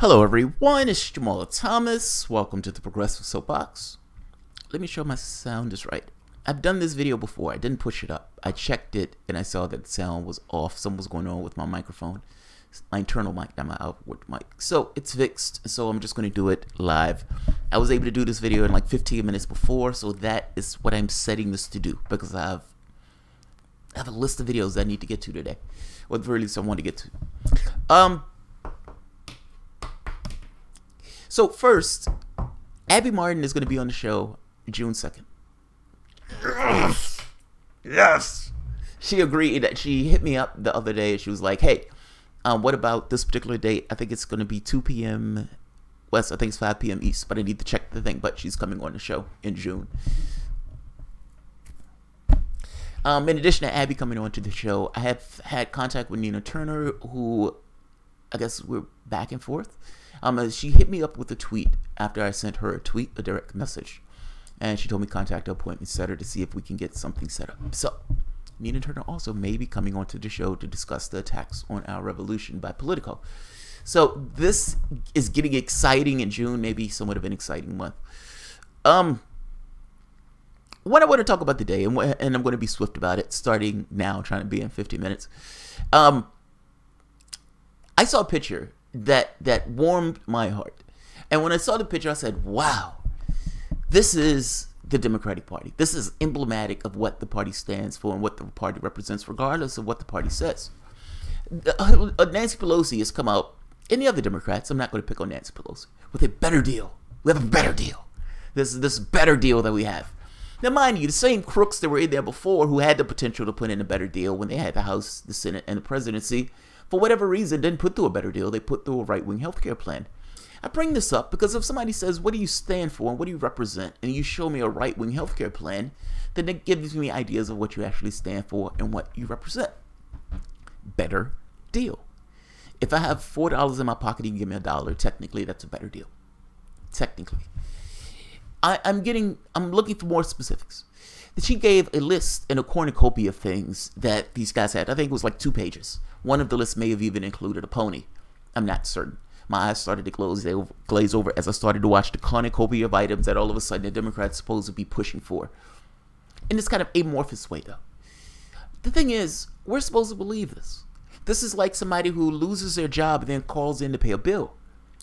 Hello everyone, it's Jamal Thomas. Welcome to the Progressive Soapbox. Let me show my sound is right. I've done this video before. I didn't push it up. I checked it and I saw that the sound was off. Something was going on with my microphone. My internal mic, not my outward mic. So it's fixed. So I'm just going to do it live. I was able to do this video in like 15 minutes before. So that is what I'm setting this to do. Because I have a list of videos I need to get to today. Or at the very least I want to get to. So first, Abby Martin is going to be on the show June 2nd. Yes! She agreed. That she hit me up the other day. She was like, hey, what about this particular date? I think it's going to be 2 p.m. West. I think it's 5 p.m. East, but I need to check the thing. But she's coming on the show in June. In addition to Abby coming on to the show, I have had contact with Nina Turner, who I guess we're back and forth. She hit me up with a tweet after I sent her a direct message. And she told me contact an appointment setter to see if we can get something set up. So, Nina Turner also may be coming onto the show to discuss the attacks on our revolution by Politico. So, this is getting exciting in June, maybe somewhat of an exciting month. What I want to talk about today, and I'm going to be swift about it, starting now, trying to be in 50 minutes. I saw a picture that warmed my heart. And when I saw the picture, I said, wow, this is the Democratic Party. This is emblematic of what the party stands for and what the party represents, regardless of what the party says. Nancy Pelosi has come out, and the other Democrats, I'm not going to pick on Nancy Pelosi, with a better deal. We have a better deal. This better deal that we have. Now, mind you, the same crooks that were in there before who had the potential to put in a better deal when they had the House, the Senate, and the presidency, for whatever reason, didn't put through a better deal. They put through a right-wing healthcare plan. I bring this up because if somebody says, what do you stand for and what do you represent, and you show me a right-wing healthcare plan, then it gives me ideas of what you actually stand for and what you represent. Better deal. If I have $4 in my pocket and you give me $1, technically that's a better deal. Technically. I'm looking for more specifics. She gave a list and a cornucopia of things that these guys had. I think it was like 2 pages. One of the lists may have even included a pony. I'm not certain. My eyes started to glaze over as I started to watch the cornucopia of items that all of a sudden the Democrats supposed to be pushing for. In this kind of amorphous way, though. The thing is, we're supposed to believe this. This is like somebody who loses their job and then calls in to pay a bill.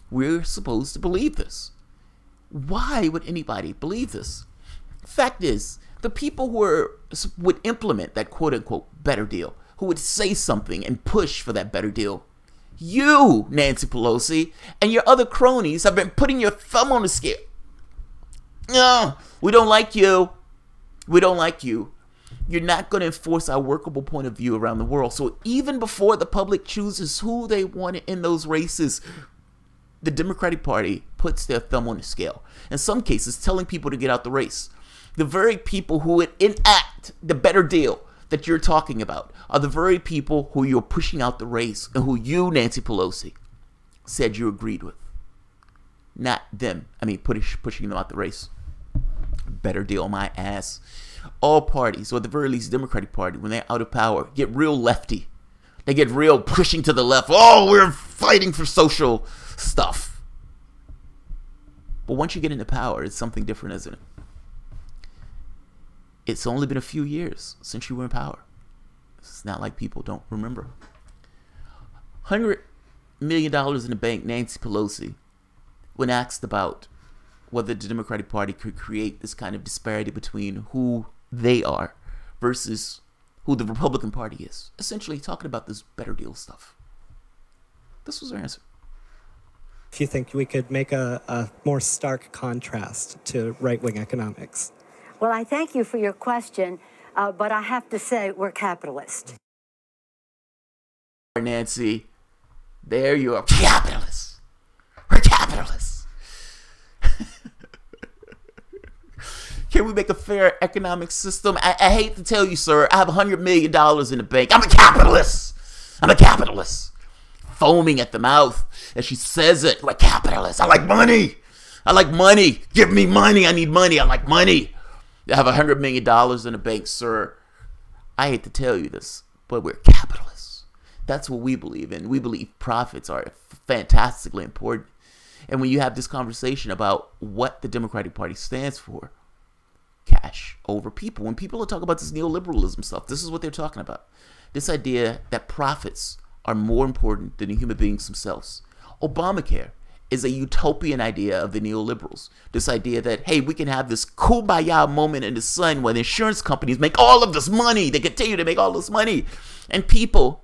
We're supposed to believe this. Why would anybody believe this? Fact is, the people who would implement that quote-unquote better deal, who would say something and push for that better deal, you, Nancy Pelosi, and your other cronies have been putting your thumb on the scale. No, we don't like you. We don't like you. You're not going to enforce our workable point of view around the world. So even before the public chooses who they want in those races, the Democratic Party puts their thumb on the scale. In some cases, telling people to get out the race. The very people who would enact the better deal that you're talking about are the very people who you're pushing out the race and who you, Nancy Pelosi, said you agreed with. Not them. I mean, pushing them out the race. Better deal, my ass. All parties, or at the very least Democratic Party, when they're out of power, get real lefty. They get real pushing to the left. Oh, we're fighting for social stuff. But once you get into power, it's something different, isn't it? It's only been a few years since you were in power. It's not like people don't remember. $100 million in the bank, Nancy Pelosi, when asked about whether the Democratic Party could create this kind of disparity between who they are versus who the Republican Party is. Essentially talking about this better deal stuff. This was her answer. If you think we could make a more stark contrast to right-wing economics. Well, I thank you for your question, but I have to say we're capitalist. Nancy, there you are. Capitalists. We're capitalists. Can we make a fair economic system? I hate to tell you, sir, I have $100 million in the bank. I'm a capitalist. I'm a capitalist. Foaming at the mouth as she says it. We're capitalists. I like money. I like money. Give me money. I need money. I like money. I have $100 million in the bank, sir. I hate to tell you this, but we're capitalists. That's what we believe in. We believe profits are fantastically important. And when you have this conversation about what the Democratic Party stands for, cash over people. When people are talking about this neoliberalism stuff, this is what they're talking about. This idea that profits are more important than the human beings themselves. Obamacare is a utopian idea of the neoliberals. This idea that, hey, we can have this kumbaya moment in the sun when insurance companies make all of this money. They continue to make all this money. And people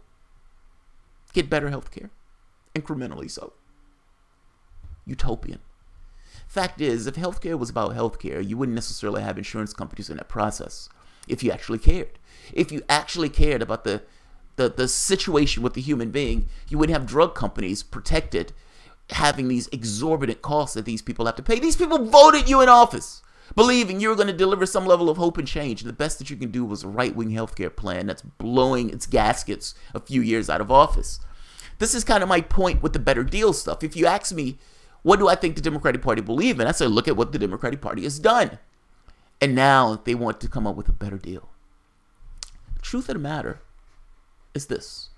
get better health care, incrementally so. Utopian. Fact is, if healthcare was about healthcare, you wouldn't necessarily have insurance companies in that process. If you actually cared. If you actually cared about the situation with the human being, you wouldn't have drug companies protected, having these exorbitant costs that these people have to pay. These people voted you in office, believing you were going to deliver some level of hope and change. And the best that you can do was a right-wing healthcare plan that's blowing its gaskets a few years out of office. This is kind of my point with the better deal stuff. If you ask me, what do I think the Democratic Party believe in? I say, look at what the Democratic Party has done. And now they want to come up with a better deal. The truth of the matter is this.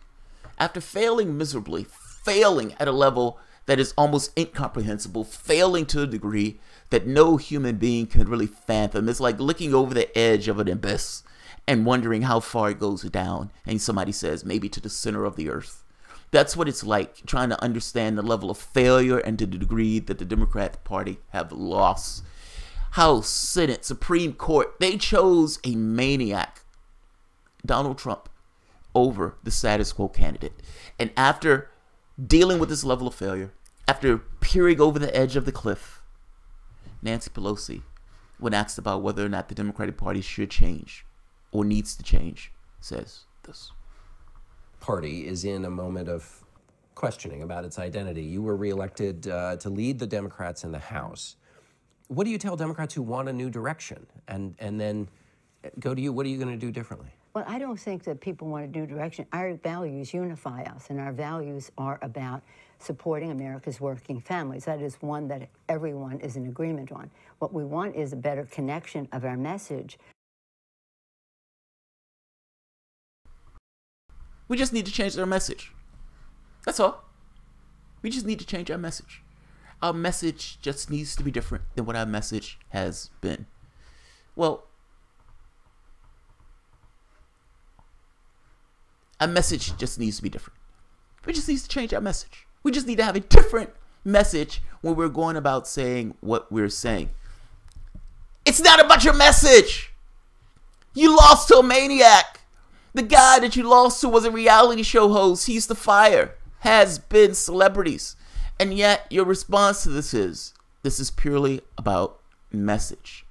After failing miserably, failing at a level that is almost incomprehensible, failing to a degree that no human being can really fathom. It's like looking over the edge of an abyss and wondering how far it goes down. And somebody says, maybe to the center of the earth. That's what it's like, trying to understand the level of failure and to the degree that the Democratic Party have lost. House, Senate, Supreme Court, they chose a maniac, Donald Trump, over the status quo candidate. And after dealing with this level of failure, after peering over the edge of the cliff, Nancy Pelosi, when asked about whether or not the Democratic Party should change or needs to change, says this. Party is in a moment of questioning about its identity. You were reelected to lead the Democrats in the House. What do you tell Democrats who want a new direction and then go to you? What are you going to do differently? Well, I don't think that people want a new direction. Our values unify us, and our values are about supporting America's working families. That is one that everyone is in agreement on. What we want is a better connection of our message. We just need to change our message. That's all. We just need to change our message. Our message just needs to be different than what our message has been. Well, our message just needs to be different. We just need to change our message. We just need to have a different message when we're going about saying what we're saying. It's not about your message. You lost to a maniac. The guy that you lost to was a reality show host. He used to fire has-been celebrities. And yet your response to this is purely about message.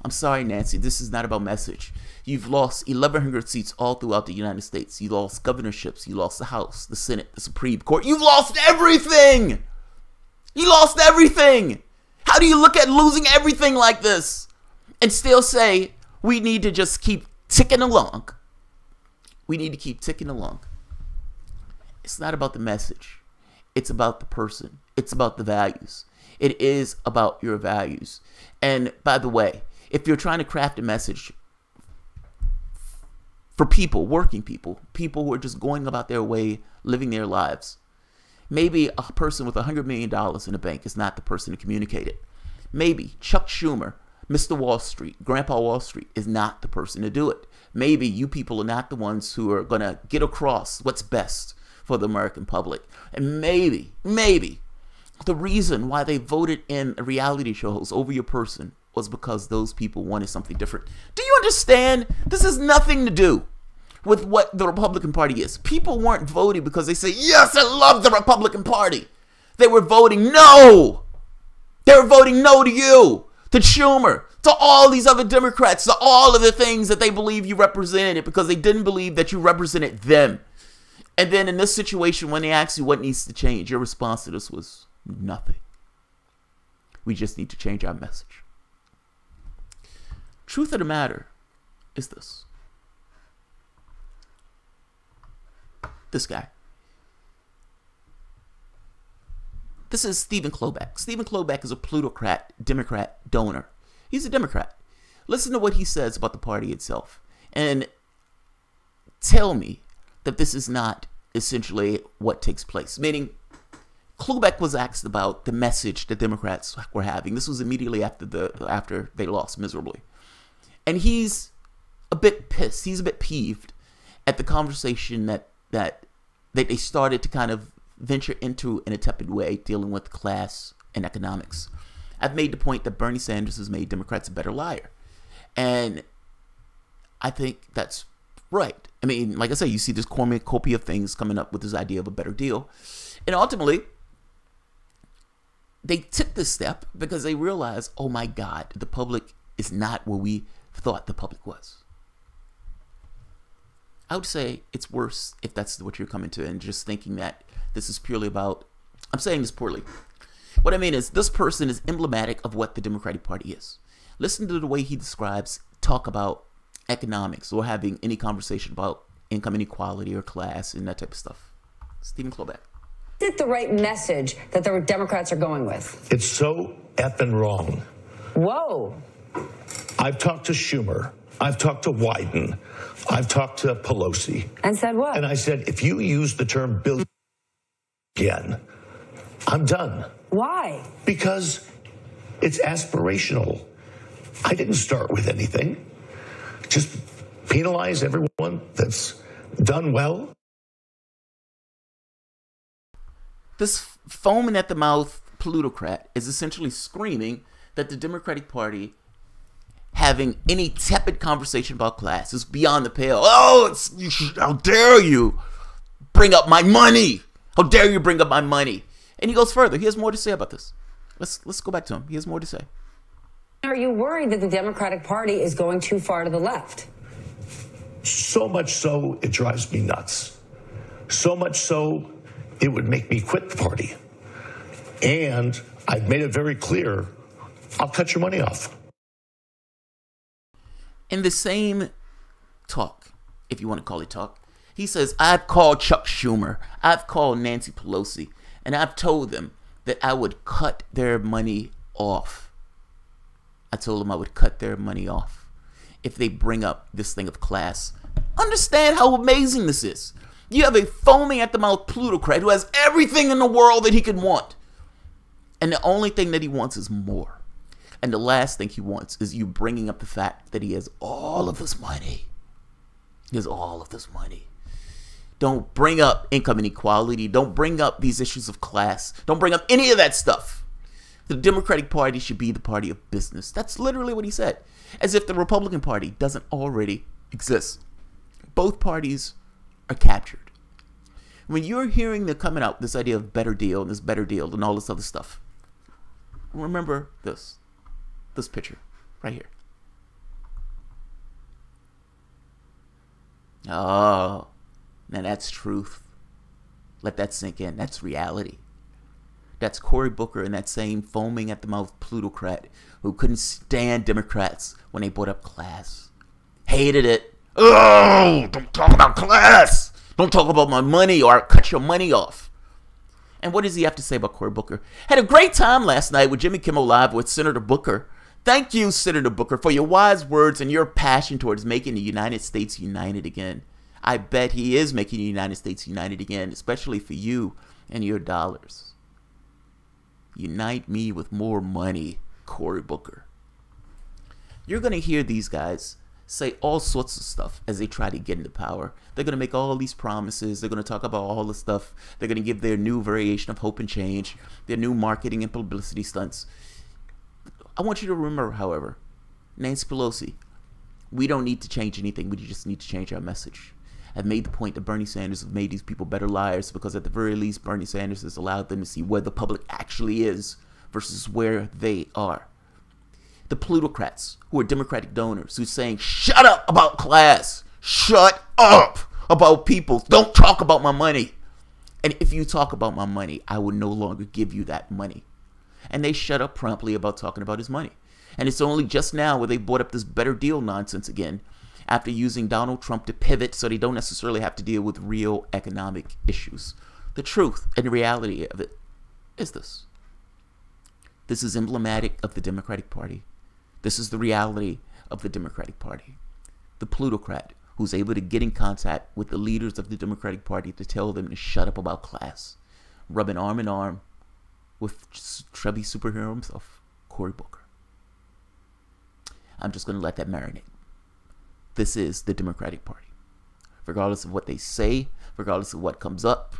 I'm sorry, Nancy, this is not about message. You've lost 1,100 seats all throughout the United States. You lost governorships. You lost the House, the Senate, the Supreme Court. You've lost everything. You lost everything. How do you look at losing everything like this and still say we need to just keep ticking along? We need to keep ticking along. It's not about the message. It's about the person. It's about the values. It is about your values. And by the way, if you're trying to craft a message for people, working people, people who are just going about their way, living their lives, maybe a person with $100 million in the bank is not the person to communicate it. Maybe Chuck Schumer, Mr. Wall Street, Grandpa Wall Street is not the person to do it. Maybe you people are not the ones who are going to get across what's best for the American public. And maybe the reason why they voted in a reality show host over your person was because those people wanted something different. Do you understand? This has nothing to do with what the Republican Party is. People weren't voting because they say, yes, I love the Republican Party. They were voting no. They were voting no to you, to Schumer, to all these other Democrats, to all of the things that they believe you represented because they didn't believe that you represented them. And then in this situation, when they ask you what needs to change, your response to this was nothing. We just need to change our message. Truth of the matter is this. This guy. This is Stephen Klobuchar. Stephen Klobuchar is a plutocrat, Democrat donor. He's a Democrat. Listen to what he says about the party itself. And tell me that this is not essentially what takes place. Meaning, Klobuchar was asked about the message the Democrats were having. This was immediately after they lost miserably. And he's a bit pissed. He's a bit peeved at the conversation that they started to kind of venture into in a tepid way, dealing with class and economics. I've made the point that Bernie Sanders has made Democrats a better liar. And I think that's right. I mean, like I say, you see this cornucopia of things coming up with this idea of a better deal. And ultimately, they took this step because they realized, oh my God, the public is not where we thought the public was. I would say it's worse if that's what you're coming to and just thinking that this is purely about, I'm saying this poorly. What I mean is this person is emblematic of what the Democratic Party is. Listen to the way he talk about economics or having any conversation about income inequality or class and that type of stuff. Stephen Klobuchar. Is it the right message that the Democrats are going with? It's so effing wrong. Whoa. I've talked to Schumer. I've talked to Wyden. I've talked to Pelosi. And said what? And I said, if you use the term bill again, I'm done. Why? Because it's aspirational. I didn't start with anything. Just penalize everyone that's done well. This foaming at the mouth plutocrat is essentially screaming that the Democratic Party having any tepid conversation about class is beyond the pale. Oh, how dare you bring up my money? How dare you bring up my money? And he goes further. He has more to say about this. Let's go back to him. He has more to say. Are you worried that the Democratic Party is going too far to the left? So much so, it drives me nuts. So much so, it would make me quit the party. And I've made it very clear, I'll cut your money off. In the same talk, if you want to call it talk, he says, I've called Chuck Schumer, I've called Nancy Pelosi, and I've told them that I would cut their money off. I told them I would cut their money off if they bring up this thing of class. Understand how amazing this is. You have a foaming at the mouth plutocrat who has everything in the world that he can want. And the only thing that he wants is more. And the last thing he wants is you bringing up the fact that he has all of this money. He has all of this money. Don't bring up income inequality. Don't bring up these issues of class. Don't bring up any of that stuff. The Democratic Party should be the party of business. That's literally what he said. As if the Republican Party doesn't already exist. Both parties are captured. When you're hearing them coming out, this idea of better deal and this better deal and all this other stuff, remember this picture right here. Oh, now that's truth. Let that sink in. That's reality. That's Cory Booker and that same foaming at the mouth plutocrat who couldn't stand Democrats when they brought up class. Hated it. Oh, don't talk about class. Don't talk about my money or I'll cut your money off. And what does he have to say about Cory Booker? Had a great time last night with Jimmy Kimmel Live with Senator Booker. Thank you, Senator Booker, for your wise words and your passion towards making the United States united again. I bet he is making the United States united again, especially for you and your dollars. Unite me with more money, Cory Booker. You're going to hear these guys say all sorts of stuff as they try to get into power. They're going to make all these promises. They're going to talk about all the stuff. They're going to give their new variation of hope and change, their new marketing and publicity stunts. I want you to remember, however, Nancy Pelosi, we don't need to change anything. We just need to change our message. I've made the point that Bernie Sanders has made these people better liars because at the very least, Bernie Sanders has allowed them to see where the public actually is versus where they are. The plutocrats who are Democratic donors who are saying, shut up about class. Shut up about people. Don't talk about my money. And if you talk about my money, I will no longer give you that money. And they shut up promptly about talking about his money. And it's only just now where they brought up this better deal nonsense again after using Donald Trump to pivot so they don't necessarily have to deal with real economic issues. The truth and the reality of it is this. This is emblematic of the Democratic Party. This is the reality of the Democratic Party. The plutocrat who's able to get in contact with the leaders of the Democratic Party to tell them to shut up about class, rubbing arm in arm with chubby superhero himself, Cory Booker. I'm just going to let that marinate. This is the Democratic Party. Regardless of what they say, regardless of what comes up,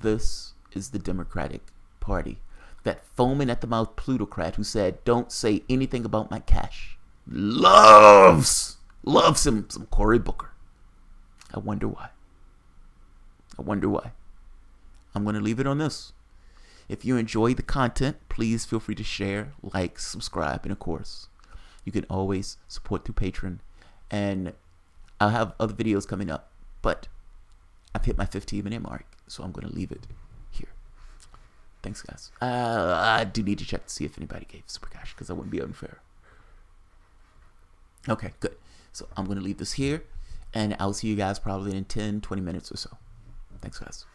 this is the Democratic Party. That foaming at the mouth plutocrat who said, don't say anything about my cash, loves some Cory Booker. I wonder why. I'm going to leave it on this. If you enjoy the content, please feel free to share, like, subscribe, and of course, you can always support through Patreon. And I'll have other videos coming up, but I've hit my 15-minute mark, so I'm going to leave it here. Thanks, guys. I do need to check to see if anybody gave super cash, because I wouldn't be unfair. Okay, good. So I'm going to leave this here, and I'll see you guys probably in 10, 20 minutes or so. Thanks, guys.